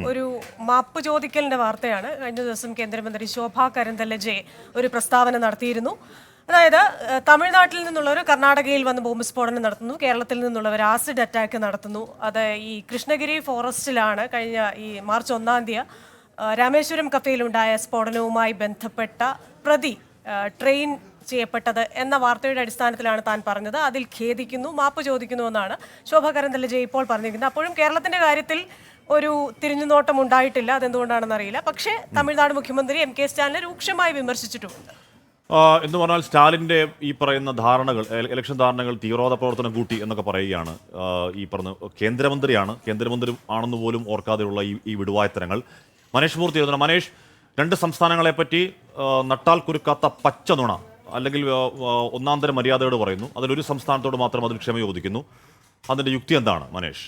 ഒരു മാപ്പ് ചോദിക്കലിന്റെ വാർത്തയാണ്. കഴിഞ്ഞ ദിവസം കേന്ദ്രമന്ത്രി ശോഭാ കരന്തലജെ ഒരു പ്രസ്താവന നടത്തിയിരുന്നു. അതായത് തമിഴ്നാട്ടിൽ നിന്നുള്ളവർ കർണാടകയിൽ വന്ന് ബോംബ് സ്ഫോടനം നടത്തുന്നു, കേരളത്തിൽ നിന്നുള്ളവർ ആസിഡ് അറ്റാക്ക് നടത്തുന്നു. അത് ഈ കൃഷ്ണഗിരി ഫോറസ്റ്റിലാണ് കഴിഞ്ഞ ഈ മാർച്ച് 1-ാം തീയതി രാമേശ്വരം കഫേയിലുണ്ടായ സ്ഫോടനവുമായി ബന്ധപ്പെട്ട പ്രതി ട്രെയിൻ ചെയ്യപ്പെട്ടത് എന്ന വാർത്തയുടെ അടിസ്ഥാനത്തിലാണ് താൻ പറഞ്ഞത്. അതിൽ ഖേദിക്കുന്നു, മാപ്പ് ചോദിക്കുന്നുവെന്നാണ് ശോഭാ കരന്തലജെ ഇപ്പോൾ പറഞ്ഞിരിക്കുന്നത്. അപ്പോഴും കേരളത്തിന്റെ കാര്യത്തിൽ ഒരു തിരിഞ്ഞുനോട്ടം ഉണ്ടായിട്ടില്ല. അതെന്തുകൊണ്ടാണെന്ന് അറിയില്ല. പക്ഷേ തമിഴ്നാട് മുഖ്യമന്ത്രി MK സ്റ്റാലിനെ രൂക്ഷമായി വിമർശിച്ചിട്ടുമുണ്ട്. എന്ന് പറഞ്ഞാൽ സ്റ്റാലിൻ്റെ ഈ പറയുന്ന ധാരണകൾ, ഇലക്ഷൻ ധാരണകൾ തീവ്രവാദ പ്രവർത്തനം കൂട്ടി എന്നൊക്കെ പറയുകയാണ്. ഈ പറഞ്ഞ കേന്ദ്രമന്ത്രി ആണെന്ന് പോലും ഓർക്കാതെയുള്ള ഈ വിടുവായത്തരങ്ങൾ. മനേഷ് മൂർത്തി എഴുതണം. മനേഷ്, രണ്ട് സംസ്ഥാനങ്ങളെപ്പറ്റി നട്ടാൽ കുരുക്കാത്ത പച്ച നുണ, അല്ലെങ്കിൽ ഒന്നാന്തരം മര്യാദയോട് പറയുന്നു. അതിലൊരു സംസ്ഥാനത്തോട് മാത്രം അതിൽ ക്ഷമ ചോദിക്കുന്നു. അതിൻ്റെ യുക്തി എന്താണ് മനേഷ്?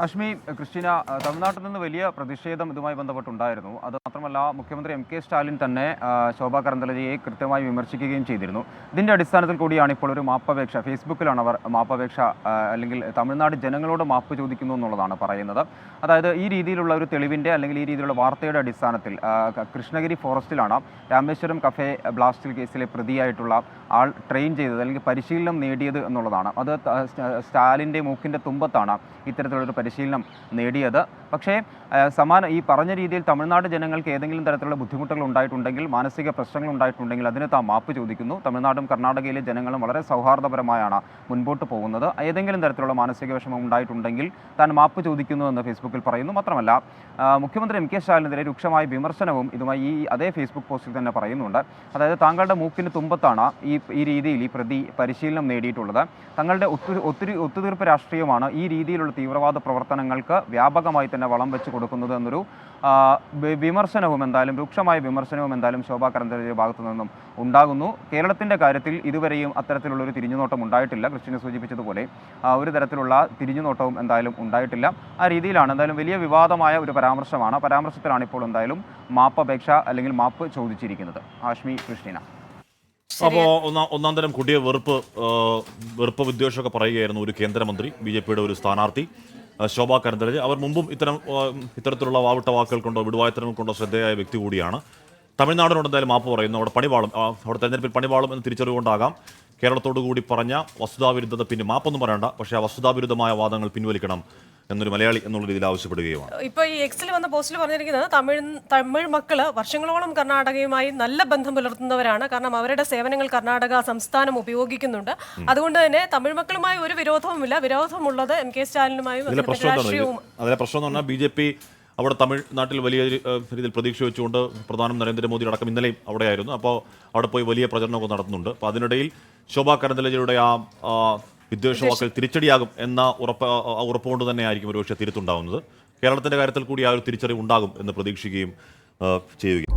അശ്മി, ക്രിസ്റ്റീന, തമിഴ്നാട്ടിൽ നിന്ന് വലിയ പ്രതിഷേധം ഇതുമായി ബന്ധപ്പെട്ടുണ്ടായിരുന്നു. അത് മാത്രമല്ല, മുഖ്യമന്ത്രി MK സ്റ്റാലിൻ തന്നെ ശോഭാ കരന്തലജയെ കൃത്യമായി വിമർശിക്കുകയും ചെയ്തിരുന്നു. ഇതിൻ്റെ അടിസ്ഥാനത്തിൽ കൂടിയാണ് ഇപ്പോൾ ഒരു മാപ്പപേക്ഷ, ഫേസ്ബുക്കിലാണ് അവർ മാപ്പപേക്ഷ അല്ലെങ്കിൽ തമിഴ്നാട് ജനങ്ങളോട് മാപ്പ് ചോദിക്കുന്നു എന്നുള്ളതാണ് പറയുന്നത്. അതായത് ഈ രീതിയിലുള്ള ഒരു തെളിവിൻ്റെ അല്ലെങ്കിൽ ഈ രീതിയിലുള്ള വാർത്തയുടെ അടിസ്ഥാനത്തിൽ കൃഷ്ണഗിരി ഫോറസ്റ്റിലാണ് രാമേശ്വരം കഫേ ബ്ലാസ്റ്റിൽ കേസിലെ പ്രതിയായിട്ടുള്ള ആൾ ട്രെയിൻ ചെയ്തത് അല്ലെങ്കിൽ പരിശീലനം നേടിയത് എന്നുള്ളതാണ്. അത് സ്റ്റാലിൻ്റെ മൂക്കിൻ്റെ തുമ്പത്താണ് ഇത്തരത്തിലുള്ളൊരു പരിശീലനം നേടിയത്. പക്ഷേ ഈ പറഞ്ഞ രീതിയിൽ തമിഴ്നാട് ജനങ്ങൾക്ക് ഏതെങ്കിലും തരത്തിലുള്ള ബുദ്ധിമുട്ടുകൾ ഉണ്ടായിട്ടുണ്ടെങ്കിൽ, മാനസിക പ്രശ്നങ്ങൾ ഉണ്ടായിട്ടുണ്ടെങ്കിൽ അതിന് താൻ മാപ്പ് ചോദിക്കുന്നു. തമിഴ്നാടും കർണാടകയിലെ ജനങ്ങളും വളരെ സൗഹാർദ്ദപരമായാണ് മുൻപോട്ട് പോകുന്നത്. ഏതെങ്കിലും തരത്തിലുള്ള മാനസിക വിഷമം ഉണ്ടായിട്ടുണ്ടെങ്കിൽ താൻ മാപ്പ് ചോദിക്കുന്നു എന്ന് ഫേസ്ബുക്കിൽ പറയുന്നു. മാത്രമല്ല, മുഖ്യമന്ത്രി MK സ്റ്റാലിനെതിരെ രൂക്ഷമായ വിമർശനവും ഇതുമായി ഈ അതേ ഫേസ്ബുക്ക് പോസ്റ്റിൽ തന്നെ പറയുന്നുണ്ട്. അതായത് താങ്കളുടെ മൂക്കിന് തുമ്പത്താണ് ഈ രീതിയിൽ ഈ പ്രതി പരിശീലനം നേടിയിട്ടുള്ളത്. തങ്ങളുടെ ഒത്തുതീർപ്പ് രാഷ്ട്രീയമാണ് ഈ രീതിയിലുള്ള തീവ്രവാദ പ്രവർത്തനങ്ങൾക്ക് വ്യാപകമായി തന്നെ വളം വെച്ച് കൊടുക്കുന്നത് എന്നൊരു വിമർശനവും രൂക്ഷമായ വിമർശനവും ശോഭാ കരന്തലജയുടെ ഭാഗത്തു നിന്നും ഉണ്ടാകുന്നു. കേരളത്തിൻ്റെ കാര്യത്തിൽ ഇതുവരെയും അത്തരത്തിലുള്ളൊരു തിരിഞ്ഞുനോട്ടം ഉണ്ടായിട്ടില്ല. ക്രിസ്റ്റീന സൂചിപ്പിച്ചതുപോലെ ഒരു തരത്തിലുള്ള തിരിഞ്ഞുനോട്ടവും ഉണ്ടായിട്ടില്ല. ആ രീതിയിലാണ് വലിയ വിവാദമായ ഒരു പരാമർശത്തിലാണ് ഇപ്പോൾ മാപ്പപേക്ഷ അല്ലെങ്കിൽ മാപ്പ് ചോദിച്ചിരിക്കുന്നത്. ആശ്മി, ക്രിസ്റ്റീന. അപ്പോൾ ഒന്നാം തരം കൊടിയ വെറുപ്പ് വിദ്വേഷമൊക്കെ പറയുകയായിരുന്നു ഒരു കേന്ദ്രമന്ത്രി, BJPയുടെ ഒരു സ്ഥാനാർത്ഥി ശോഭാ കരന്തലജെ. അവർ മുമ്പും ഇത്തരത്തിലുള്ള വാവിട്ട വാക്കുകൾ കൊണ്ടോ വിടുവായത്തരങ്ങൾ കൊണ്ടോ ശ്രദ്ധേയായ വ്യക്തി കൂടിയാണ്. തമിഴ്നാടിനോട് എന്തായാലും മാപ്പ് പറയുന്നു. അവിടെ തെരഞ്ഞെടുപ്പിൽ പണിവാളും എന്ന് തിരിച്ചറിവുകൊണ്ടാകാം കേരളത്തോടു കൂടി പറഞ്ഞ വസ്തുതാവിരുദ്ധത മാപ്പൊന്നും പറയണ്ട, പക്ഷേ ആ വസ്തുതാവിരുദ്ധമായ വാദങ്ങൾ പിൻവലിക്കണം എന്നൊരു മലയാളി എന്നുള്ള രീതിയിൽ ആവശ്യപ്പെടുകയുമാണ്. ഇപ്പോൾ ഈ എക്സിൽ വന്ന പോസ്റ്റിൽ പറഞ്ഞിരിക്കുന്നത് തമിഴ് മക്കള് വർഷങ്ങളോളം കർണാടകയുമായി നല്ല ബന്ധം പുലർത്തുന്നവരാണ്. കാരണം അവരുടെ സേവനങ്ങൾ കർണാടക സംസ്ഥാനം ഉപയോഗിക്കുന്നുണ്ട്. അതുകൊണ്ട് തന്നെ തമിഴ് മക്കളുമായി ഒരു വിരോധവുമില്ല. വിരോധമുള്ളത് MK സ്റ്റാലിനുമായും. അതിലെ പ്രശ്നം എന്ന് പറഞ്ഞാൽ BJP അവിടെ തമിഴ്നാട്ടിൽ വലിയ രീതിയിൽ പ്രതീക്ഷ വെച്ചുകൊണ്ട് പ്രധാനമന്ത്രി നരേന്ദ്രമോദി അടക്കം ഇന്നലെയും അവിടെയായിരുന്നു. അപ്പോൾ അവിടെ പോയി വലിയ പ്രചരണമൊക്കെ നടത്തുന്നുണ്ട്. അപ്പോൾ അതിനിടയിൽ ശോഭാ കരന്തലജയുടെ ആ വിദ്വേഷവാക്കുകൾ തിരിച്ചടിയാകും എന്ന ഉറപ്പുകൊണ്ട് തന്നെയായിരിക്കും ഒരുപക്ഷെ തിരുത്തുണ്ടാവുന്നത്. കേരളത്തിന്റെ കാര്യത്തിൽ കൂടി ആ ഒരു തിരിച്ചറിവ് ഉണ്ടാകും എന്ന് പ്രതീക്ഷിക്കുകയും ചെയ്യുക.